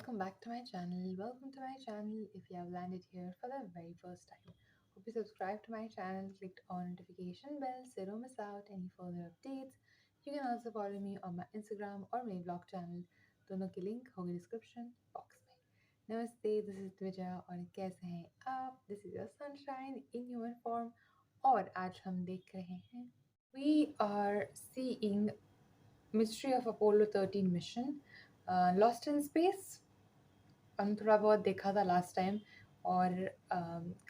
welcome back to my channel. Welcome to my channel if you have landed here for the very first time. Hope you subscribe to my channel, clicked on notification bell so you don't miss out any further updates. You can also follow me on my Instagram और मेरे vlog channel दोनों की link होगी description box में. Namaste, this is Dvija और कैसे हैं आप? This is your sunshine in human form और आज हम देख रहे हैं We are seeing Mystery of Apollo 13 mission, Lost in Space. हमने थोड़ा बहुत देखा था लास्ट टाइम और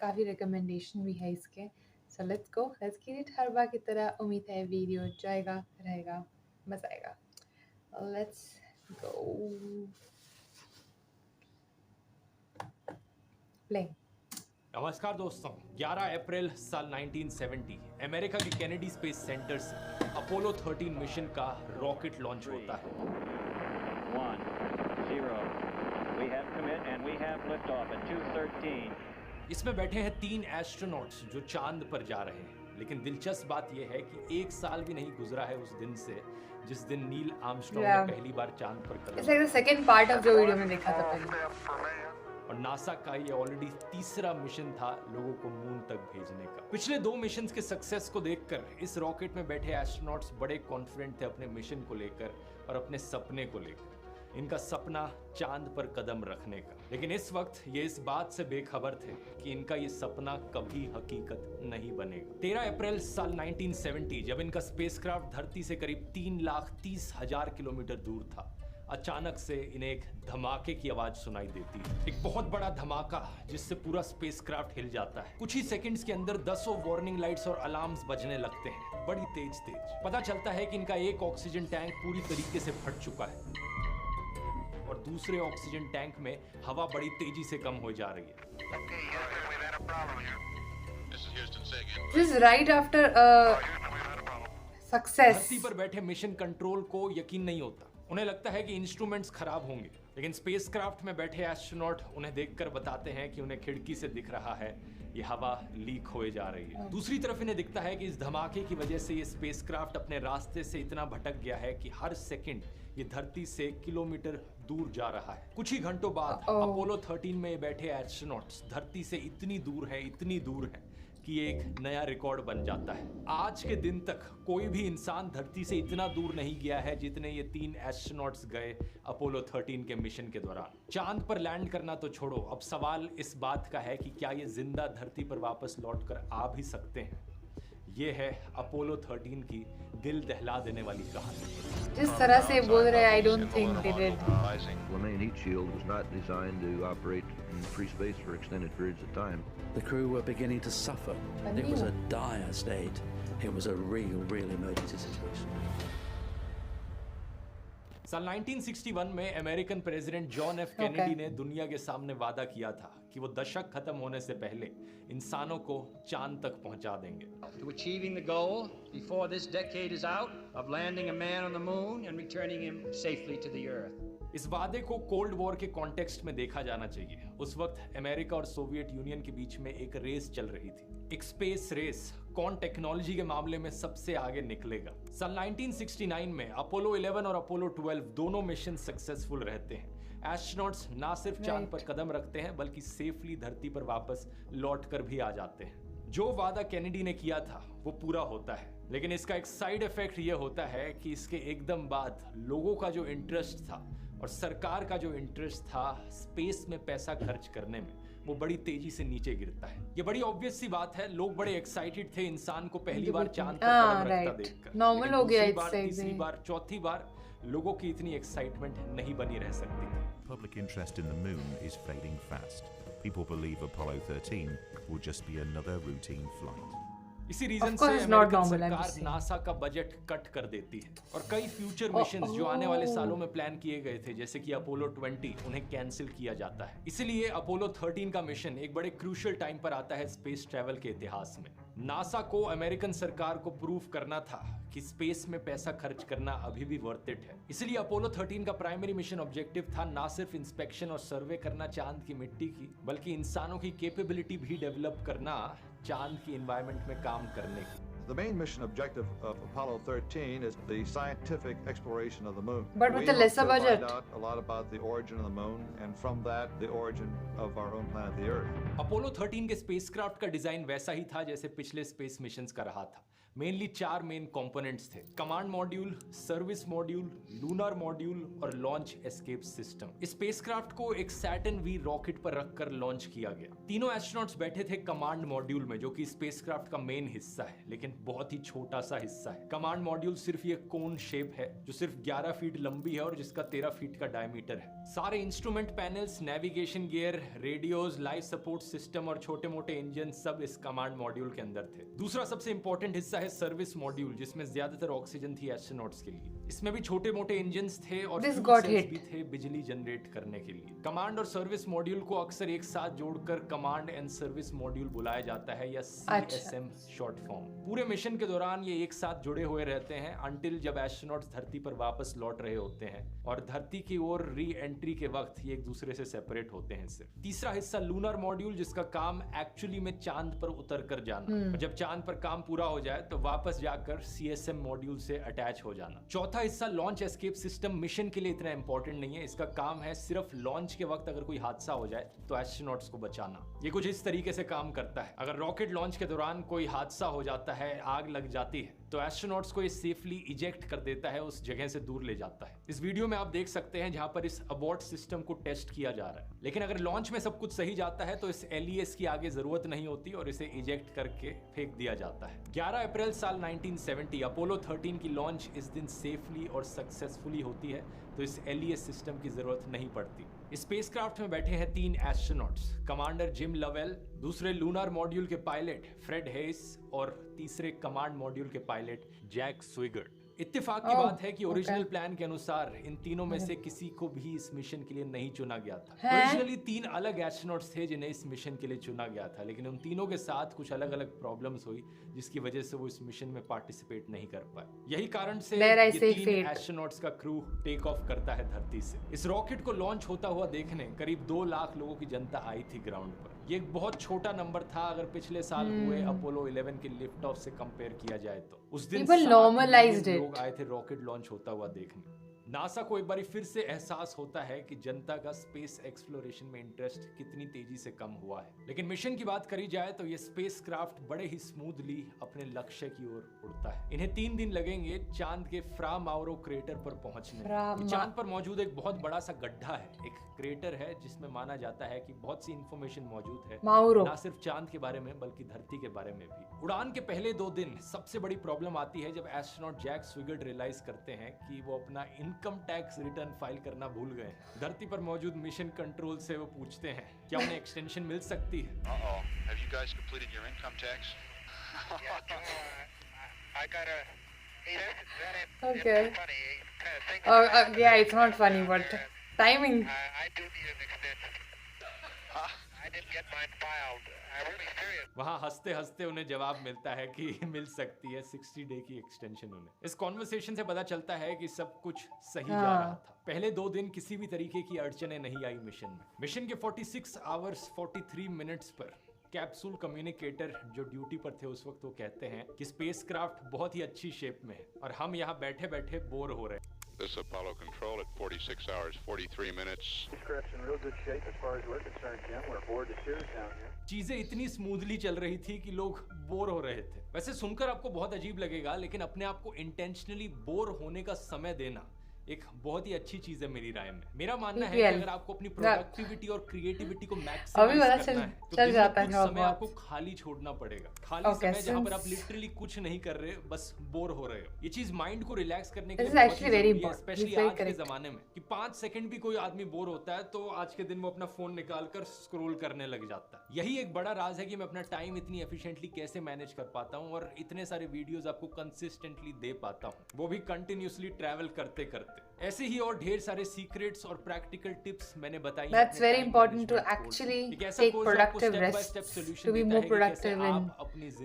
काफ़ी रिकमेंडेशन भी है इसके. So let's go, let's get it. हर बार की तरह उम्मीद है वीडियो जाएगा, रहेगा, मज़ा आएगा. Let's go. प्ले. नमस्कार दोस्तों, 11 अप्रैल साल 1970 अमेरिका के केनेडी स्पेस सेंटर से अपोलो 13 मिशन का रॉकेट लॉन्च होता है. 1, 0. We have commit and we have liftoff at 2:13. इसमें बैठे हैं 3 एस्ट्रोनॉट्स जो चांद पर जा रहे हैं. लेकिन दिलचस्प बात यह है कि 1 साल भी नहीं गुजरा है उस दिन से जिस दिन नील आर्मस्ट्रॉन्ग ने पहली बार चांद पर कदम. It's like the second part of जो वीडियो में देखा था पहले. और नासा का ये ऑलरेडी तीसरा मिशन था लोगों को मून तक भेजने का. पिछले 2 मिशंस के सक्सेस को देखकर इस रॉकेट में बैठे एस्ट्रोनॉट्स बड़े कॉन्फिडेंट थे अपने मिशन को लेकर और अपने सपने को लेकर. इनका सपना चांद पर कदम रखने का. लेकिन इस वक्त ये इस बात से बेखबर थे कि इनका ये सपना कभी हकीकत नहीं बनेगा. 13 अप्रैल साल 1970 जब इनका स्पेसक्राफ्ट धरती से करीब 3,30,000 किलोमीटर दूर था, अचानक से इन्हें एक धमाके की आवाज सुनाई देती है. एक बहुत बड़ा धमाका जिससे पूरा स्पेसक्राफ्ट हिल जाता है. कुछ ही सेकंड्स के अंदर दसों वार्निंग लाइट्स और अलार्म्स बजने लगते हैं, बड़ी तेज. पता चलता है कि इनका एक ऑक्सीजन टैंक पूरी तरीके से फट चुका है और दूसरे ऑक्सीजन टैंक में हवा बड़ी तेजी से कम हो जा रही है. This is right after success. धरती पर बैठे मिशन कंट्रोल को यकीन नहीं होता. उन्हें लगता है कि इंस्ट्रूमेंट्स खराब होंगे. लेकिन स्पेसक्राफ्ट में बैठे एस्ट्रोनॉट उन्हें देखकर बताते हैं कि उन्हें खिड़की से दिख रहा है ये हवा लीक होए जा रही है. दूसरी तरफ इन्हें दिखता है कि इस धमाके की वजह से ये स्पेसक्राफ्ट अपने रास्ते से इतना भटक गया है कि हर सेकंड ये धरती से किलोमीटर दूर जा रहा है. कुछ ही घंटों बाद अपोलो 13 में बैठे एस्ट्रोनॉट्स धरती से इतनी दूर है कि एक नया रिकॉर्ड बन जाता है. आज के दिन तक कोई भी इंसान धरती से इतना दूर नहीं गया है जितने ये 3 एस्ट्रोनॉट्स गए अपोलो 13 के मिशन के दौरान. चांद पर लैंड करना तो छोड़ो, अब सवाल इस बात का है कि क्या ये जिंदा धरती पर वापस लौटकर आ भी सकते हैं. ये है अपोलो 13 की दिल दहला देने वाली कहानी. जिस तरह से बोल रहे हैं, I don't think they did. Lemaine heat shield was not designed to operate in free space for extended periods of time. The crew were beginning to suffer. It was a dire state. It was a real emergency situation. साल 1961 में American president John F Kennedy ने दुनिया के सामने वादा किया था कि वो दशक खत्म होने से पहले इंसानों को चांद तक पहुंचा देंगे. To achieving the goal before this decade is out of landing a man on the moon and returning him safely to the earth. इस वादे को कोल्ड वॉर के कॉन्टेक्स्ट में देखा जाना चाहिए. उस वक्त अमेरिका और सोवियत यूनियन के बीच में एक रेस चल रही थी, एक स्पेस रेस. कौन टेक्नोलॉजी के मामले में सबसे आगे निकलेगा. साल 1969 में अपोलो 11 और अपोलो 12 दोनों मिशन सक्सेसफुल रहते हैं. एस्ट्रोनॉट्स ना सिर्फ चांद पर कदम रखते हैं बल्कि सेफली धरती पर वापस लौट कर भी आ जाते हैं. जो वादा कैनेडी ने किया था वो पूरा होता है. लेकिन इसका एक साइड इफेक्ट ये होता है कि इसके एकदम बाद लोगों का जो इंटरेस्ट था और सरकार का जो इंटरेस्ट था स्पेस में पैसा खर्च करने में, वो बड़ी तेजी से नीचे गिरता है. ये बड़ी ऑब्वियस सी बात है. लोग बड़े एक्साइटेड थे इंसान को पहली बार चांद पर कदम रखता देखकर. नॉर्मल हो गया. तीसरी बार, चौथी बार लोगों की इतनी एक्साइटमेंट नहीं बनी रह सकती थी. Public interest in the moon is fading fast. People believe Apollo 13 will just be another routine flight. इसी रीजन से अमेरिकन सरकार नासा का बजट कट कर देती है और कई फ्यूचर मिशंस जो आने वाले सालों में प्लान किए गए थे जैसे कि अपोलो 20 उन्हें कैंसिल किया जाता है. इसलिए अपोलो 13 का मिशन एक बड़े क्रूशियल टाइम पर आता है स्पेस ट्रैवल के इतिहास में. नासा को अमेरिकन सरकार को प्रूव करना था कि स्पेस में पैसा खर्च करना अभी भी वर्थ इट है. इसलिए अपोलो 13 का प्राइमरी मिशन ऑब्जेक्टिव था ना सिर्फ इंस्पेक्शन और सर्वे करना चांद की मिट्टी की, बल्कि इंसानों की कैपेबिलिटी भी डेवलप करना चांद की एनवायरनमेंट में काम करने की. The main mission objective of Apollo 13 is the scientific exploration of the moon. But with We a hope lesser to budget. find out a lot about the origin of the moon, and from that, the origin of our own planet, the Earth. Apollo 13 के spacecraft का design वैसा ही था जैसे पिछले space missions का रहा था। Mainly 4 main components थे: command module, service module, lunar module और लॉन्च एस्केप सिस्टम। इस स्पेसक्राफ्ट को एक सैटर्न वी रॉकेट पर रखकर लॉन्च किया गया। तीनों एस्ट्रोनॉट्स बैठे थे कमांड मॉड्यूल में, जो कि स्पेसक्राफ्ट का मेन हिस्सा है, लेकिन बहुत ही छोटा सा हिस्सा है। कमांड मॉड्यूल सिर्फ ये कोन शेप है जो सिर्फ 11 फीट लंबी है और जिसका 13 फीट का डायमीटर है। सारे instrument panels, navigation gear, radios, life support system और छोटे मोटे इंजन सब इस कमांड मॉड्यूल के अंदर थे। दूसरा सबसे इंपॉर्टेंट हिस्सा है सर्विस मॉड्यूल, जिसमें ज्यादातर ऑक्सीजन थी एस्ट्रोनॉट्स के लिए। इसमें भी छोटे मोटे इंजन थे और फ्यूल सेल्स भी थे बिजली जनरेट करने के लिए। कमांड और सर्विस मॉड्यूल को अक्सर एक साथ जोड़कर कमांड एंड सर्विस मॉड्यूल बुलाया जाता है, या CSM शॉर्ट फॉर्म। पूरे मिशन के दौरान ये एक साथ जुड़े हुए रहते हैं अंटिल जब एस्ट्रोनॉट्स धरती पर वापस लौट रहे होते हैं, और धरती की ओर री एंट्री के वक्त ये एक दूसरे से सेपरेट होते हैं सिर्फ। तीसरा हिस्सा लूनर मॉड्यूल, जिसका काम एक्चुअली में चांद पर उतर कर जाना, और जब चांद पर काम पूरा हो जाए तो वापस जाकर CSM मॉड्यूल से अटैच हो जाना। चौथा हिस्सा लॉन्च एस्केप सिस्टम मिशन के लिए इतना इंपॉर्टेंट नहीं है। इसका काम है सिर्फ लॉन्च के वक्त अगर कोई हादसा हो जाए तो एस्ट्रोनॉट्स को बचाना। ये कुछ इस तरीके से काम करता है: अगर रॉकेट लॉन्च के दौरान कोई हादसा हो जाता है, आग लग जाती है, तो एस्ट्रोनॉट्स को ये सेफली इजेक्ट कर देता है, उस जगह से दूर ले जाता है। इस वीडियो में आप देख सकते हैं जहां पर इस अबॉर्ट सिस्टम को टेस्ट किया जा रहा है। लेकिन अगर लॉन्च में सब कुछ सही जाता है तो इस LES की आगे जरूरत नहीं होती और इसे इजेक्ट करके फेंक दिया जाता है। 11 अप्रैल साल 1970 अपोलो 13 की लॉन्च इस दिन सेफली और सक्सेसफुली होती है, तो इस LES सिस्टम की जरूरत नहीं पड़ती। स्पेसक्राफ्ट में बैठे हैं 3 एस्ट्रोनॉट्स: कमांडर जिम लवेल, दूसरे लूनर मॉड्यूल के पायलट फ्रेड हेस और तीसरे कमांड मॉड्यूल के पायलट जैक स्विगर्ट। इत्तेफाक की बात है कि ओरिजिनल प्लान के अनुसार इन तीनों में से किसी को भी इस मिशन के लिए नहीं चुना गया था। ओरिजिनली 3 अलग एस्ट्रोनॉट्स थे जिन्हें इस मिशन के लिए चुना गया था, लेकिन उन तीनों के साथ कुछ अलग अलग प्रॉब्लम्स हुई जिसकी वजह से वो इस मिशन में पार्टिसिपेट नहीं कर पाए। यही कारण से ये 3 एस्ट्रोनॉट्स का क्रू टेक ऑफ करता है धरती से। इस रॉकेट को लॉन्च होता हुआ देखने करीब 2 लाख लोगों की जनता आई थी ग्राउंड पर। ये एक बहुत छोटा नंबर था अगर पिछले साल हुए अपोलो 11 के लिफ्ट ऑफ से कंपेयर किया जाए तो। उस दिन लोग आए थे रॉकेट लॉन्च होता हुआ देखने। नासा को एक बार फिर से एहसास होता है कि जनता का स्पेस एक्सप्लोरेशन में इंटरेस्ट कितनी तेजी से कम हुआ है। लेकिन मिशन की बात करी जाए तो ये स्पेसक्राफ्ट बड़े ही स्मूथली अपने लक्ष्य की ओर उड़ता है। इन्हें 3 दिन लगेंगे चांद के फ्रा माउरो क्रेटर पर पहुंचने। चांद पर मौजूद एक बहुत बड़ा सा गड्ढा है, एक क्रेटर है जिसमें माना जाता है कि बहुत सी इंफॉर्मेशन मौजूद है, ना सिर्फ चांद के बारे में बल्कि धरती के बारे में भी। उड़ान के पहले 2 दिन सबसे बड़ी प्रॉब्लम आती है जब एस्ट्रोनॉट जैक स्विगर्ट रियलाइज करते हैं कि वो अपना इनकम टैक्स रिटर्न फाइल करना भूल गए। धरती पर मौजूद मिशन कंट्रोल से वो पूछते हैं क्या उन्हें एक्सटेंशन मिल सकती है। Have you guys completed your income tax? I got a. Okay. Yeah, it's not funny, but timing. I do need an extension. I didn't get mine filed. I'm really serious. वहाँ हंसते हंसते उन्हें जवाब मिलता है कि मिल सकती है 60 डे की एक्सटेंशन उन्हें। इस कॉन्वर्सेशन से पता चलता है कि सब कुछ सही जा रहा था। पहले 2 दिन किसी भी तरीके की अड़चने नहीं आई मिशन में। मिशन के 46 आवर्स 43 मिनट्स पर कैप्सूल कम्युनिकेटर जो ड्यूटी पर थे उस वक्त वो कहते हैं कि स्पेसक्राफ्ट बहुत ही अच्छी शेप में है और हम यहाँ बैठे बैठे बोर हो रहे हैं। This Apollo Control at 46 hours 43 minutes. Spacecraft's in real good shape as far as we're concerned, Jim. We're aboard the chairs down here. चीजें इतनी स्मूथली चल रही थी कि लोग बोर हो रहे थे। वैसे सुनकर आपको बहुत अजीब लगेगा, लेकिन अपने आप को इंटेंशनली बोर होने का समय देना एक बहुत ही अच्छी चीज है मेरी राय में। मेरा मानना है कि अगर आपको अपनी प्रोडक्टिविटी और क्रिएटिविटी को मैक्सिमाइज करना है तो दिन में कुछ समय आपको खाली छोड़ना पड़ेगा। खाली समय जहाँ पर आप लिटरली कुछ नहीं कर रहे, बस बोर हो रहे हो। ये चीज माइंड को रिलैक्स करने के लिए बहुत जरूरी है, स्पेशली आज के जमाने में कि 5 सेकंड भी कोई आदमी बोर होता है तो आज के दिन वो अपना फोन निकालकर स्क्रॉल करने लग जाता है। यही एक बड़ा राज है कि मैं अपना टाइम इतनी एफिशिएंटली कैसे मैनेज कर पाता हूँ और इतने सारे वीडियोस आपको कंसिस्टेंटली दे पाता हूँ, वो भी कंटिन्यूअसली ट्रैवल करते करते। ऐसे ही और ढेर सारे सीक्रेट्स और प्रैक्टिकल टिप्स मैंने बताई। That's very important to actually take productive rests, to be more productive in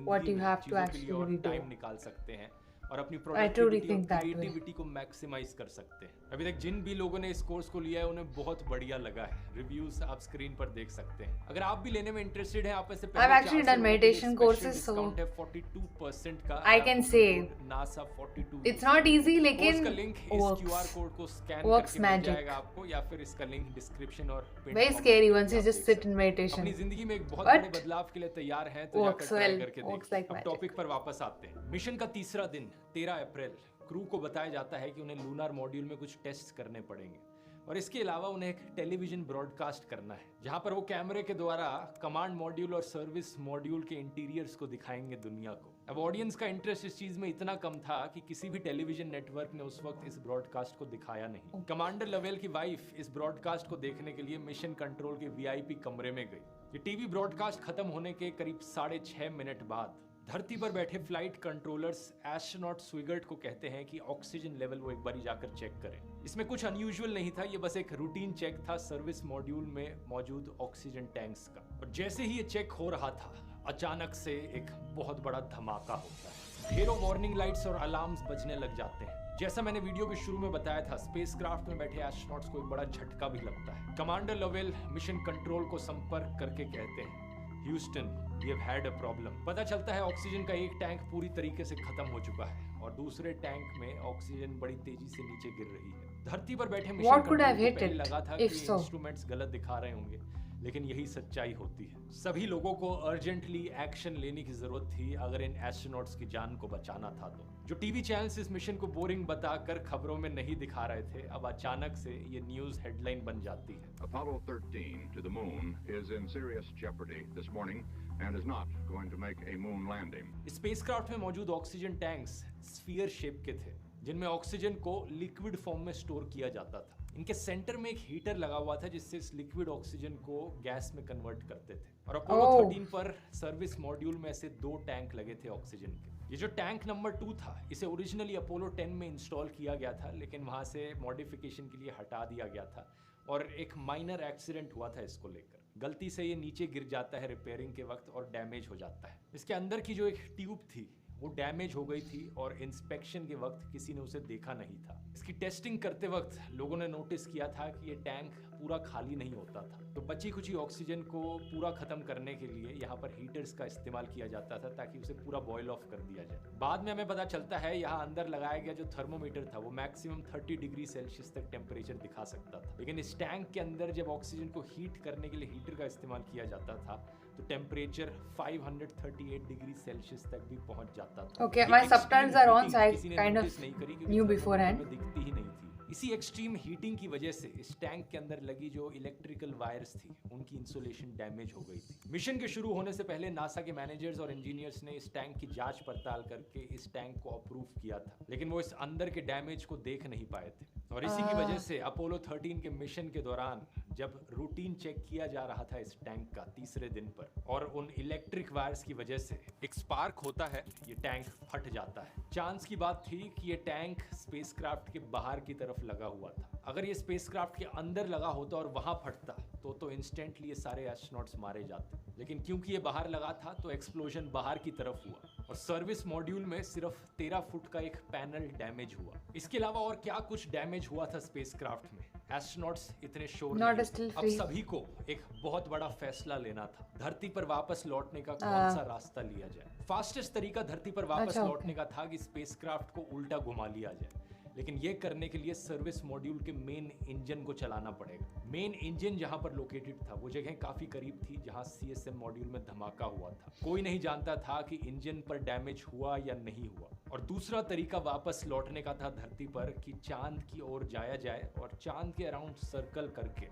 what you have to actually do. Time निकाल सकते हैं और अपनी truly प्रोडक्टिविटी think और that way. क्रिएटिविटी को मैक्सिमाइज कर सकते हैं। अभी तक जिन भी लोगों ने इस कोर्स को लिया है उन्हें बहुत बढ़िया लगा है। रिव्यूज आप स्क्रीन पर देख सकते हैं। अगर आप भी लेने में इंटरेस्टेड हैं, आप में से I've actually done meditation courses, so 42% का I can say NASA 42 it's not easy, course लेकिन का लिंक इस works. QR कोड को स्कैन Works करके मिल magic. जाएगा आपको, या फिर इसका लिंक डिस्क्रिप्शन और pinned Very comment scary में once you आप just देख sit सकते in हैं। meditation. अपनी जिंदगी में एक बहुत But बड़े बदलाव के लिए तैयार हैं तो works जाकर ट्राई well, करके works देखिए। like अब magic. टॉपिक पर वापस आते हैं। मिशन का तीसरा दिन 13 अप्रैल, क्रू को बताया जाता है कि उन्हें लूनार मॉड्यूल में कुछ टेस्ट करने पड़ेंगे और इसके अलावा उन्हें एक टेलीविजन ब्रॉडकास्ट करना है जहां पर वो कैमरे के द्वारा कमांड मॉड्यूल और सर्विस मॉड्यूल के इंटीरियर्स को दिखाएंगे दुनिया को। अब ऑडियंस का इंटरेस्ट इस चीज में इतना कम था कि किसी भी टेलीविजन नेटवर्क ने उस वक्त इस ब्रॉडकास्ट को दिखाया नहीं। कमांडर लवेल की वाइफ इस ब्रॉडकास्ट को देखने के लिए मिशन कंट्रोल के VIP कमरे में गई। ये टीवी ब्रॉडकास्ट खत्म होने के करीब 6.5 मिनट बाद धरती पर बैठे फ्लाइट कंट्रोलर्स एस्ट्रोनॉट स्विगर्ट को कहते हैं कि ऑक्सीजन लेवल वो एक बारी जाकर चेक करें। इसमें कुछ अनयूजुअल नहीं था, ये बस एक रूटीन चेक था सर्विस मॉड्यूल में मौजूद ऑक्सीजन टैंक्स का। और जैसे ही ये चेक हो रहा था, अचानक से एक बहुत बड़ा धमाका होता है। ढेरों वार्निंग लाइट्स और अलार्म्स बजने लग जाते हैं। जैसा मैंने वीडियो के शुरू में बताया था, स्पेसक्राफ्ट में बैठे एस्ट्रोनॉट्स को एक बड़ा झटका भी लगता है। कमांडर लवेल मिशन कंट्रोल को संपर्क करके कहते हैं, Houston, we have had a problem. पता चलता है ऑक्सीजन का एक टैंक पूरी तरीके से खत्म हो चुका है और दूसरे टैंक में ऑक्सीजन बड़ी तेजी से नीचे गिर रही है। धरती पर बैठे mission What could control have को hit पहले it, लगा था if कि so? इंस्ट्रूमेंट्स गलत दिखा रहे होंगे, लेकिन यही सच्चाई होती है। सभी लोगों को अर्जेंटली एक्शन लेने की जरूरत थी अगर इन एस्ट्रोनॉट्स की जान को बचाना था तो। जो टीवी चैनल्स इस मिशन को बोरिंग बताकर खबरों में नहीं दिखा रहे थे, अब अचानक से ये न्यूज हेडलाइन बन जाती है। Apollo 13 to the moon is in serious jeopardy this morning and is not going to make a moon landing. Spacecraft में मौजूद ऑक्सीजन टैंक्स स्फीयर शेप के थे, जिनमें ऑक्सीजन को लिक्विड फॉर्म में स्टोर किया जाता था। इनके सेंटर में एक हीटर लगा हुआ था जिससे इस लिक्विड ऑक्सीजन को गैस में कन्वर्ट करते थे। और अपोलो 13 पर सर्विस मॉड्यूल में ऐसे 2 टैंक लगे थे ऑक्सीजन के। ये जो टैंक नंबर 2 था, इसे ओरिजिनली अपोलो 10 में इंस्टॉल किया गया था, लेकिन वहां से मॉडिफिकेशन के लिए हटा दिया गया था और एक माइनर एक्सीडेंट हुआ था इसको लेकर। गलती से ये नीचे गिर जाता है रिपेयरिंग के वक्त और डैमेज हो जाता है। इसके अंदर की जो एक ट्यूब थी वो डैमेज हो गई थी और इंस्पेक्शन के वक्त किसी ने उसे देखा नहीं था। इसकी टेस्टिंग करते वक्त लोगों ने नोटिस किया था कि ये टैंक पूरा खाली नहीं होता था, तो बची कुछ ऑक्सीजन को पूरा खत्म करने के लिए यहाँ पर हीटर्स का इस्तेमाल किया जाता था ताकि उसे पूरा बॉयल ऑफ कर दिया जाए। बाद में हमें पता चलता है यहाँ अंदर लगाया गया जो थर्मोमीटर था वो मैक्सिमम 30 डिग्री सेल्सियस तक टेम्परेचर दिखा सकता था, लेकिन इस टैंक के अंदर जब ऑक्सीजन को हीट करने के लिए हीटर का इस्तेमाल किया जाता था तो टेम्परेचर 538 डिग्री सेल्सियस तक भी पहुंच जाता था। Okay, my subtitles are on, so I kind of knew beforehand. दिखती ही नहीं थी। इसी एक्सट्रीम हीटिंग की वजह से इस टैंक के अंदर लगी जो इलेक्ट्रिकल वायर्स थी उनकी इंसुलेशन डैमेज हो गई थी। मिशन के शुरू होने से पहले नासा के मैनेजर्स और इंजीनियर्स ने इस टैंक की जांच पड़ताल करके इस टैंक को अप्रूव किया था, लेकिन वो इस अंदर के डैमेज को देख नहीं पाए थे। और इसी की वजह से अपोलो 13 के मिशन के दौरान जब रूटीन चेक किया जा रहा था इस टैंक का तीसरे दिन पर, और उन इलेक्ट्रिक वायर्स की वजह से एक स्पार्क होता है, ये टैंक फट जाता है। चांस की बात थी कि ये टैंक स्पेसक्राफ्ट के बाहर की तरफ लगा हुआ था। अगर ये स्पेसक्राफ्ट के अंदर लगा होता और वहां फटता तो इंस्टेंटली ये सारे एस्ट्रोनॉट्स मारे जाते, लेकिन क्योंकि ये बाहर लगा था तो एक्सप्लोजन बाहर की तरफ हुआ और सर्विस मॉड्यूल में सिर्फ 13 फुट का एक पैनल डैमेज हुआ। इसके अलावा और क्या कुछ डैमेज हुआ था स्पेसक्राफ्ट में, एस्ट्रोनॉट्स इतने श्योर नहीं। अब सभी को एक बहुत बड़ा फैसला लेना था, धरती पर वापस लौटने का कौन सा रास्ता लिया जाए। फास्टेस्ट तरीका धरती पर वापस लौटने का था कि स्पेसक्राफ्ट को उल्टा घुमा लिया जाए, लेकिन ये करने के लिए सर्विस मॉड्यूल के मेन इंजन को चलाना पड़ेगा। मेन इंजन जहां पर लोकेटेड था वो जगह काफी करीब थी जहां CSM मॉड्यूल में धमाका हुआ था। कोई नहीं जानता था कि इंजन पर डैमेज हुआ या नहीं हुआ। और दूसरा तरीका वापस लौटने का था धरती पर कि चांद की ओर जाया जाए और चांद के अराउंड सर्कल करके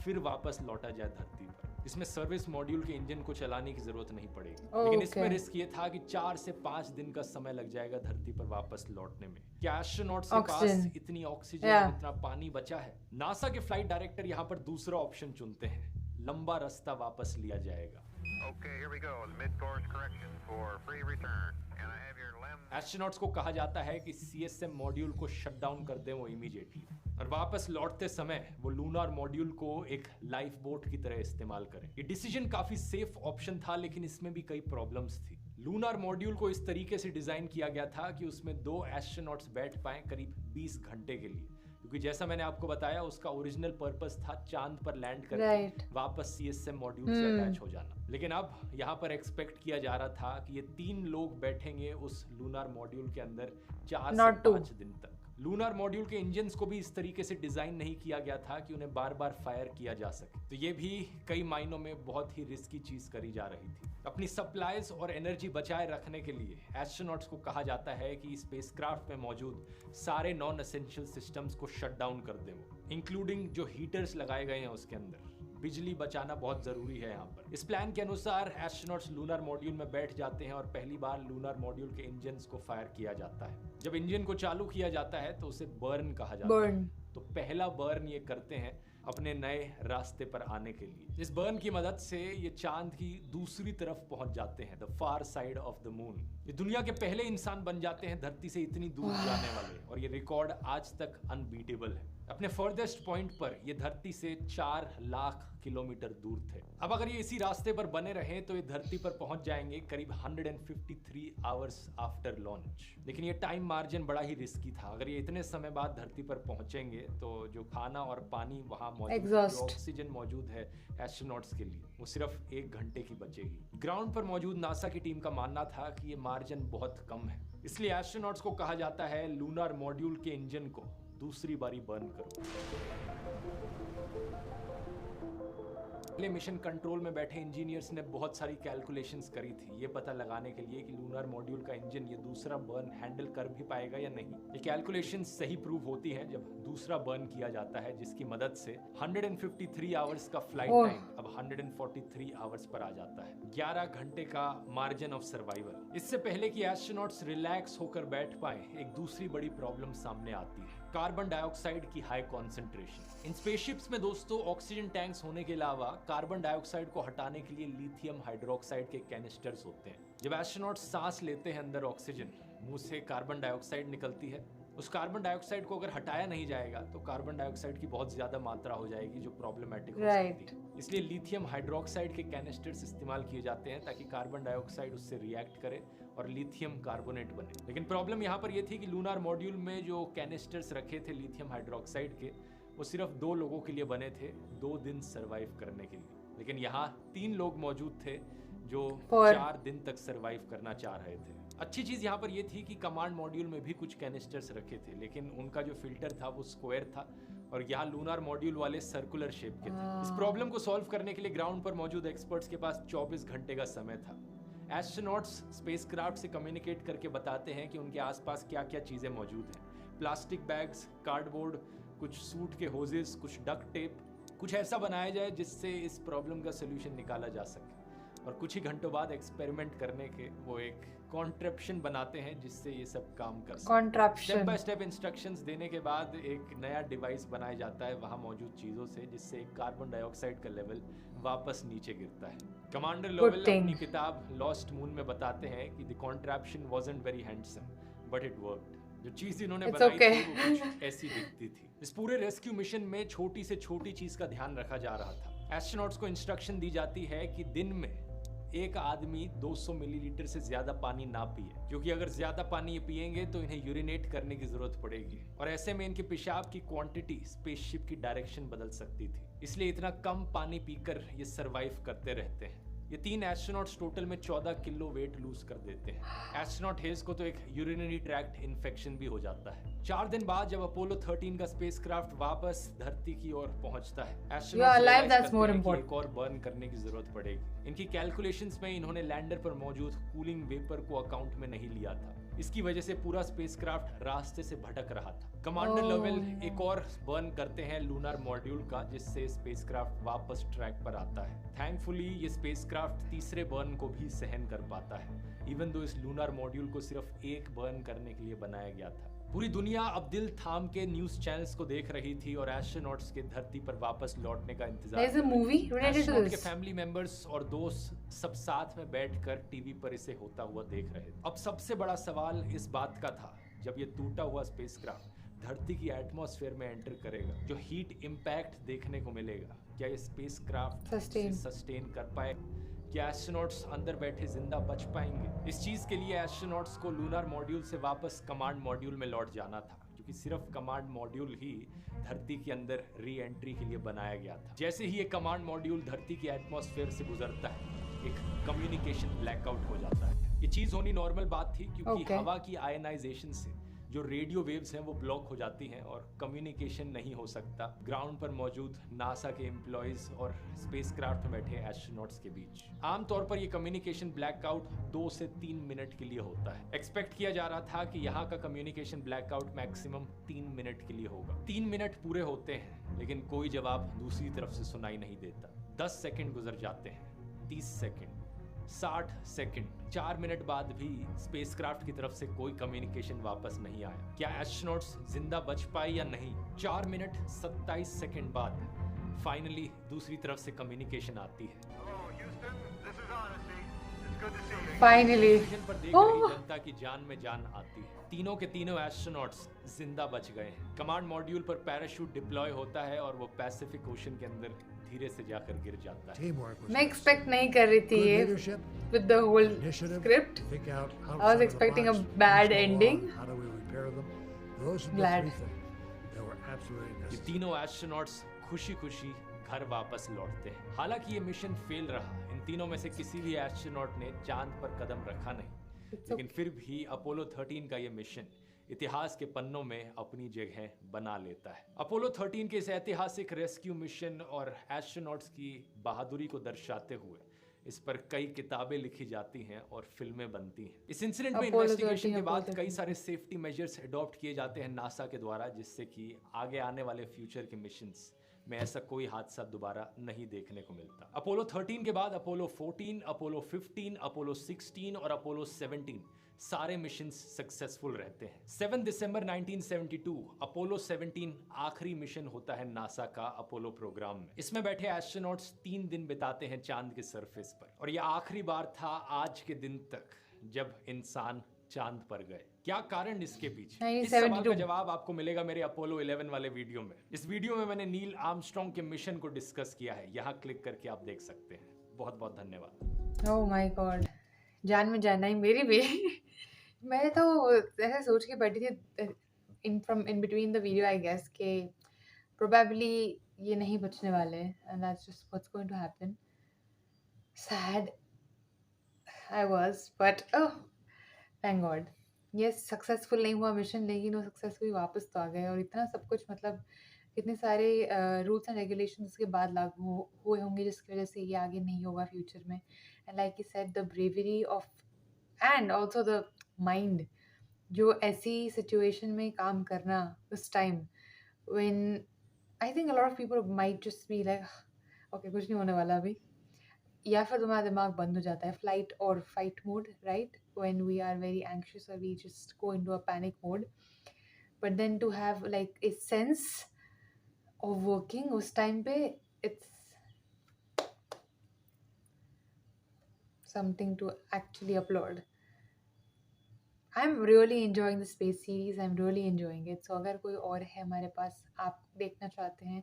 फिर वापस लौटा जाए धरती पर। इसमें सर्विस मॉड्यूल के इंजन को चलाने की जरूरत नहीं पड़ेगी, लेकिन इसमें रिस्क ये था कि 4 से 5 दिन का समय लग जाएगा धरती पर वापस लौटने में। क्या एस्ट्रोनॉट्स के पास इतनी ऑक्सीजन इतना पानी बचा है? नासा के फ्लाइट डायरेक्टर यहाँ पर दूसरा ऑप्शन चुनते हैं, लंबा रास्ता वापस लिया जाएगा। एस्ट्रोनॉट्स को कहा जाता है कि CSM मॉड्यूल को शट डाउन कर दें वो इमीडिएटली, और वापस लौटते समय वो लूनार मॉड्यूल को एक लाइफ बोट की तरह इस्तेमाल करें। ये डिसीजन काफी सेफ ऑप्शन था, लेकिन इसमें भी कई प्रॉब्लम्स थी। लूनार मॉड्यूल को इस तरीके से डिजाइन किया गया था कि उसमें 2 एस्ट्रोनॉट्स बैठ पाएं करीब 20 घंटे के लिए, क्योंकि जैसा मैंने आपको बताया उसका ओरिजिनल पर्पस था चांद पर लैंड करके वापस CSM मॉड्यूल से अटैच हो जाना। लेकिन अब यहाँ पर एक्सपेक्ट किया जा रहा था कि ये 3 लोग बैठेंगे उस लूनार मॉड्यूल के अंदर 4 से 5 दिन तक। लूनार मॉड्यूल के इंजन्स को भी इस तरीके से डिजाइन नहीं किया गया था कि उन्हें बार बार फायर किया जा सके, तो ये भी कई मायनों में बहुत ही रिस्की चीज करी जा रही थी। अपनी सप्लाईज और एनर्जी बचाए रखने के लिए एस्ट्रोनॉट्स को कहा जाता है कि स्पेसक्राफ्ट में मौजूद सारे नॉन एसेंशियल सिस्टम्स को शट डाउन कर दें, इंक्लूडिंग जो हीटर्स लगाए गए हैं उसके अंदर। बिजली बचाना बहुत जरूरी है यहाँ पर। इस प्लान के अनुसार एस्ट्रोनॉट्स लूनार मॉड्यूल में बैठ जाते हैं और पहली बार लूनार मॉड्यूल के इंजन्स को फायर किया जाता है। जब इंजन को चालू किया जाता है तो उसे बर्न कहा जाता है। तो पहला बर्न ये करते हैं अपने नए रास्ते पर आने के लिए। इस बर्न की मदद से ये चांद की दूसरी तरफ पहुंच जाते हैं, the far side of the moon. ये दुनिया के पहले इंसान बन जाते हैं धरती से इतनी दूर जाने वाले, और ये रिकॉर्ड आज तक अनबीटेबल है। अपने फर्देस्ट पॉइंट पर ये धरती से 4 लाख किलोमीटर दूर थे। अब अगर ये इसी रास्ते पर बने रहे तो ये धरती पर पहुंच जाएंगे करीब 153 आवर्स आफ्टर लॉन्च। लेकिन ये टाइम मार्जिन बड़ा ही रिस्की था। अगर ये इतने समय बाद धरती पर पहुंचेंगे तो जो खाना और पानी वहां मौजूद, जो ऑक्सीजन मौजूद है एस्ट्रोनॉट्स के लिए, वो सिर्फ 1 घंटे की बचेगी। ग्राउंड पर मौजूद नासा की टीम का मानना था कि ये मार्जिन बहुत कम है, इसलिए एस्ट्रोनॉट्स को कहा जाता है लूनार मॉड्यूल के इंजन को दूसरी बारी बर्न करो। पहले मिशन कंट्रोल में बैठे इंजीनियर्स ने बहुत सारी कैलकुलेशंस करी थी ये पता लगाने के लिए कि लूनार मॉड्यूल का इंजन ये दूसरा बर्न हैंडल कर भी पाएगा या नहीं। ये कैलकुलेशंस सही प्रूव होती हैं जब दूसरा बर्न किया जाता है, जिसकी मदद से 153 आवर्स का फ्लाइट टाइम अब 143 आवर्स पर आ जाता है। 11 घंटे का मार्जिन ऑफ सर्वाइवल। इससे पहले कि एस्ट्रोनॉट्स रिलैक्स होकर बैठ पाए, एक दूसरी बड़ी प्रॉब्लम सामने आती है, कार्बन डाइऑक्साइड की हाई कॉन्सेंट्रेशन। इन स्पेसशिप्स में दोस्तों ऑक्सीजन टैंक्स होने के अलावा कार्बन डाइऑक्साइड को हटाने के लिए लिथियम हाइड्रोक्साइड के कैनिस्टर्स होते हैं। जब एस्ट्रोनॉट्स सांस लेते हैं अंदर ऑक्सीजन, मुंह से कार्बन डाइऑक्साइड निकलती है। उस कार्बन डाइऑक्साइड को अगर हटाया नहीं जाएगा तो कार्बन डाइऑक्साइड की बहुत ज्यादा मात्रा हो जाएगी जो प्रॉब्लमेटिक हो सकती है। इसलिए लिथियम हाइड्रोक्साइड के कैनिस्टर्स इस्तेमाल किए जाते हैं ताकि कार्बन डाइऑक्साइड उससे रिएक्ट करे और लिथियम कार्बोनेट बने। लेकिन प्रॉब्लम यहाँ पर यह थी कि लूनार मॉड्यूल में जो कैनिस्टर्स रखे थे लिथियम हाइड्रोक्साइड के, वो सिर्फ 2 लोगों के लिए बने थे 2 दिन सरवाइव करने के लिए। लेकिन यहाँ 3 लोग मौजूद थे जो 4 दिन तक सरवाइव करना चाह रहे थे। अच्छी चीज यहाँ पर यह थी कि कमांड मॉड्यूल में भी कुछ कैनिस्टर्स रखे थे, लेकिन उनका जो फिल्टर था वो स्क्वायर था और यहाँ लूनार मॉड्यूल वाले सर्कुलर शेप के थे। इस प्रॉब्लम को सॉल्व करने के लिए ग्राउंड पर मौजूद एक्सपर्ट्स के पास 24 घंटे का समय था। एस्ट्रोनॉट्स स्पेसक्राफ्ट से कम्युनिकेट करके बताते हैं कि उनके आसपास क्या क्या चीजें मौजूद हैं। प्लास्टिक बैग्स, कार्डबोर्ड, कुछ सूट के होजेस, कुछ डक्ट टेप, कुछ ऐसा बनाया जाए जिससे इस प्रॉब्लम का सोल्यूशन निकाला जा सके। और कुछ ही घंटों बाद एक्सपेरिमेंट करने के वो एक कॉन्ट्रैप्शन बनाते हैं जिससे ये सब काम कर सके। स्टेप बाय स्टेप इंस्ट्रक्शंस देने के बाद एक नया डिवाइस बनाया जाता है वहाँ मौजूद चीज़ों से, जिससे कार्बन डाइऑक्साइड का लेवल वापस नीचे गिरता है। कमांडर लोवेल अपनी किताब लॉस्ट मून में बताते हैं कि the contraption wasn't very handsome but it worked. जो चीज़ इन्होंने बनाई थी वो कुछ ऐसी दिखती थी। इस पूरे रेस्क्यू मिशन में छोटी से छोटी चीज़ का ध्यान रखा जा रहा था। एस्ट्रोनॉट्स को इंस्ट्रक्शन दी जाती है कि दिन में एक आदमी 200 मिलीलीटर से ज्यादा पानी ना पिए, क्योंकि अगर ज्यादा पानी ये पिएंगे तो इन्हें यूरिनेट करने की जरूरत पड़ेगी और ऐसे में इनके पेशाब की क्वांटिटी स्पेसशिप की डायरेक्शन बदल सकती थी। इसलिए इतना कम पानी पीकर ये सरवाइव करते रहते हैं। ये 3 एस्ट्रोनॉट्स टोटल में 14 किलो वेट लूज कर देते हैं। एस्ट्रोनॉट हेज को तो एक यूरिनरी ट्रैक्ट इन्फेक्शन भी हो जाता है। 4 दिन बाद जब अपोलो 13 का स्पेसक्राफ्ट वापस धरती की ओर पहुंचता है, एस्ट्रोनॉट्स एक और बर्न करने की जरूरत पड़ेगी। इनकी कैलकुलेशंस में इन्होंने लैंडर पर मौजूद कूलिंग वेपर को अकाउंट में नहीं लिया था। इसकी वजह से पूरा स्पेसक्राफ्ट रास्ते से भटक रहा था। कमांडर लोवेल एक और बर्न करते हैं लूनार मॉड्यूल का, जिससे स्पेसक्राफ्ट वापस ट्रैक पर आता है। थैंकफुली ये स्पेसक्राफ्ट तीसरे बर्न को भी सहन कर पाता है, इवन दो इस लूनार मॉड्यूल को सिर्फ एक बर्न करने के लिए बनाया गया था। पूरी दुनिया अब दिल थाम के न्यूज चैनल्स को देख रही थी और एस्ट्रोनॉट्स के धरती पर वापस लौटने का इंतजार। एस्ट्रोनॉट के फैमिली मेंबर्स और दोस्त सब साथ में बैठकर टीवी पर इसे होता हुआ देख रहे थे। अब सबसे बड़ा सवाल इस बात का था, जब ये टूटा हुआ स्पेसक्राफ्ट धरती की एटमॉस्फेयर में एंटर करेगा, जो हीट इम्पैक्ट देखने को मिलेगा, क्या ये स्पेसक्राफ्ट सस्टेन कर पाए? क्या एस्ट्रोनॉट्स अंदर बैठे जिंदा बच पाएंगे? इस चीज के लिए एस्ट्रोनॉट्स को लूनर मॉड्यूल से वापस कमांड मॉड्यूल में लौट जाना था, क्योंकि सिर्फ कमांड मॉड्यूल ही धरती के अंदर री एंट्री के लिए बनाया गया था। जैसे ही ये कमांड मॉड्यूल धरती के एटमॉस्फेयर से गुजरता है, एक कम्युनिकेशन ब्लैकआउट हो जाता है। ये चीज होनी नॉर्मल बात थी, क्योंकि हवा की आयनाइजेशन से जो रेडियो वेव्स हैं वो ब्लॉक हो जाती हैं और कम्युनिकेशन नहीं हो सकता ग्राउंड पर मौजूद नासा के एम्प्लॉयज और स्पेसक्राफ्ट में बैठे एस्ट्रोनॉट्स के बीच। आमतौर पर ये कम्युनिकेशन ब्लैकआउट 2 से 3 मिनट के लिए होता है। एक्सपेक्ट किया जा रहा था कि यहाँ का कम्युनिकेशन ब्लैकआउट मैक्सिमम 3 मिनट के लिए होगा। 3 मिनट पूरे होते हैं, लेकिन कोई जवाब दूसरी तरफ से सुनाई नहीं देता। 10 सेकंड गुजर जाते हैं, 30 सेकंड, 60 सेकंड, 4 मिनट बाद भी स्पेसक्राफ्ट की तरफ से कोई कम्युनिकेशन वापस नहीं आया। क्या एस्ट्रोनॉट्स जिंदा बच पाए या नहीं? 4 मिनट 27 सेकंड बाद फाइनली दूसरी तरफ से कम्युनिकेशन आती है। फाइनली पर देख रही जनता की जान में जान आती है। तीनों के तीनों एस्ट्रोनॉट्स जिंदा बच गए हैं। कमांड मॉड्यूल पर पैराशूट डिप्लॉय होता है और वो पैसिफिक ओशन के अंदर धीरे से जाकर गिर जाता है। मैं एक्सपेक्ट नहीं कर रही थी ये with the whole script. I was expecting a bad ending. Glad. ये तीनों एस्ट्रोनॉट्स खुशी-खुशी घर वापस लौटते हैं। हालांकि ये मिशन फेल रहा, इन तीनों में से किसी भी एस्ट्रोनॉट ने चांद पर कदम रखा नहीं, लेकिन फिर भी अपोलो 13 का ये मिशन इतिहास के पन्नों में अपनी जगह बना लेता है। अपोलो 13 के इस ऐतिहासिक रेस्क्यू मिशन और एस्ट्रोनॉट्स की बहादुरी को दर्शाते हुए इस पर कई किताबें लिखी जाती हैं और फिल्में बनती हैं। इस इंसिडेंट में इन्वेस्टिगेशन के बाद कई सारे सेफ्टी मेजर्स अडॉप्ट किए जाते हैं नासा के द्वारा, जिससे कि आगे आने वाले फ्यूचर के मिशंस में ऐसा कोई हादसा दोबारा नहीं देखने को मिलता। अपोलो 13 के बाद अपोलो 14, अपोलो 15, अपोलो 16 और अपोलो 17 सारे मिशंस सक्सेसफुल रहते हैं। 7 दिसंबर 1972 अपोलो 17 आखिरी मिशन होता है नासा का अपोलो प्रोग्राम में। इसमें बैठे एस्ट्रोनॉट्स 3 दिन बिताते हैं चांद के सरफेस पर, और यह आखिरी बार था आज के दिन तक जब इंसान चांद पर गए। क्या कारण इसके पीछे? इस सवाल का जवाब आपको मिलेगा मेरे अपोलो 11 वाले वीडियो में। इस वीडियो में मैंने नील आर्मस्ट्रॉन्ग के मिशन को डिस्कस किया है, यहाँ क्लिक करके आप देख सकते हैं। बहुत बहुत धन्यवाद। ओह माय गॉड, जान में जाना ही मेरी भी। मैंने तो ऐसे सोच के बैठी थी in between the video I guess कि प्रोबेबली ये नहीं बचने वाले, and that's just what's going to happen. Sad I was, but oh thank God ये सक्सेसफुल नहीं हुआ मिशन, लेकिन वो सक्सेसफुली वापस तो आ गए। और इतना सब कुछ, मतलब इतने सारे रूल्स एंड रेगुलेशंस उसके बाद लागू हुए होंगे जिसकी वजह से ये आगे नहीं होगा फ्यूचर में। And like you said, the bravery of and also the mind, जो ऐसी सिचुएशन में काम करना उस time when I think a lot of people might just be like okay कुछ नहीं होने वाला अभी, या फिर तुम्हारा दिमाग बंद हो जाता है, फ्लाइट और fight mode, right, when we are very anxious और we just go into a panic mode. But then to have like a sense of working उस टाइम पे, it's something to actually upload. I'm really enjoying the space series. I'm really enjoying it. So अगर कोई और है हमारे पास, आप देखना चाहते हैं,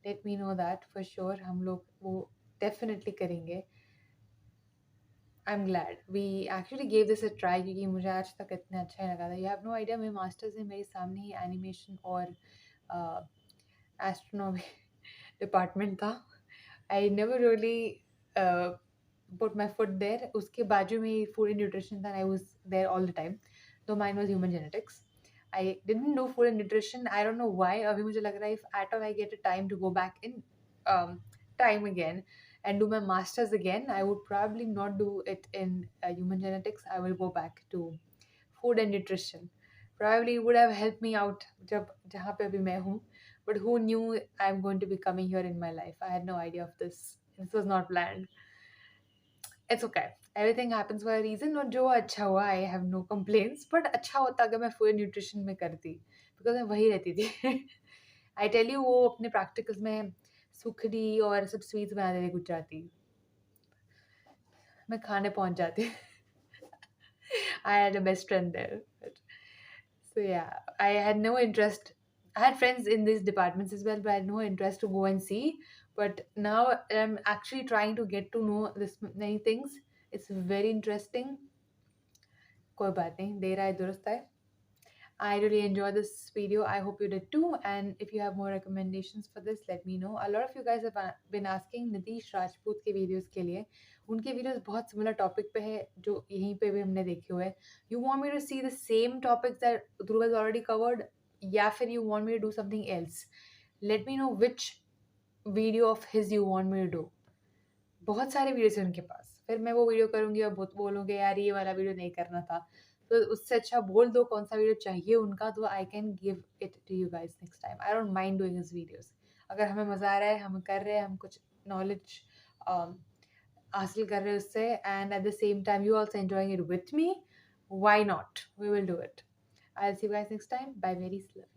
let me know that for sure. हम लोग वो definitely करेंगे. I'm glad we actually gave this a try, क्योंकि मुझे आज तक इतना अच्छा ही लगा था। You have no idea, मेरे मास्टर्स में मेरे सामने ही एनिमेशन और एस्ट्रोनॉमी डिपार्टमेंट था। I never really put my foot there. उसके बाजू में food and nutrition था, and I was there all the time. Though mine was human genetics. I didn't do food and nutrition. I don't know why. अभी मुझे लग रहा है if at all I get a time to go back in time again and do my masters again, I would probably not do it in human genetics. I will go back to food and nutrition. Probably would have helped me out जब जहाँ पे अभी मैं हूँ. But who knew I'm going to be coming here in my life? I had no idea of this. This was not planned. It's okay. Everything happens for a reason. और जो अच्छा हुआ, I have no complaints. But अच्छा होता अगर मैं food and nutrition में करती, because मैं वही रहती थी. I tell you, वो अपने practicals में सुखड़ी और सब sweets बनाते थे गुजराती, मैं खाने पहुंच जाती. I had a best friend there. So yeah, I had no interest. I had friends in these departments as well, but I had no interest to go and see. but now I'm actually trying to get to know this many things. It's very interesting. कोई बात नहीं, देर आए दुरुस्त आए. I really enjoyed this video. I hope you did too. And if you have more recommendations for this, let me know. A lot of you guys have been asking Nitish Rajput के videos के लिए. उनके videos बहुत similar topic पे है जो यहीं पे भी हमने देखे हुए. You want me to see the same topics that Dhruv has already covered, या फिर you want me to do something else? Let me know which video of his you want me to do. बहुत सारे videos हैं उनके पास. फिर मैं वो video करूँगी और बोलूँगी यार ये वाला वीडियो नहीं करना था. तो उससे अच्छा बोल दो कौन सा वीडियो चाहिए उनका, तो I can give it to you guys next time. I don't mind doing his videos. अगर हमें मज़ा आ रहा है, हम कर रहे हैं, हम कुछ नॉलेज हासिल कर रहे हैं उससे, and at the same time you also enjoying it with me, why not? We will do it. I will see you guys next time. Bye very slow.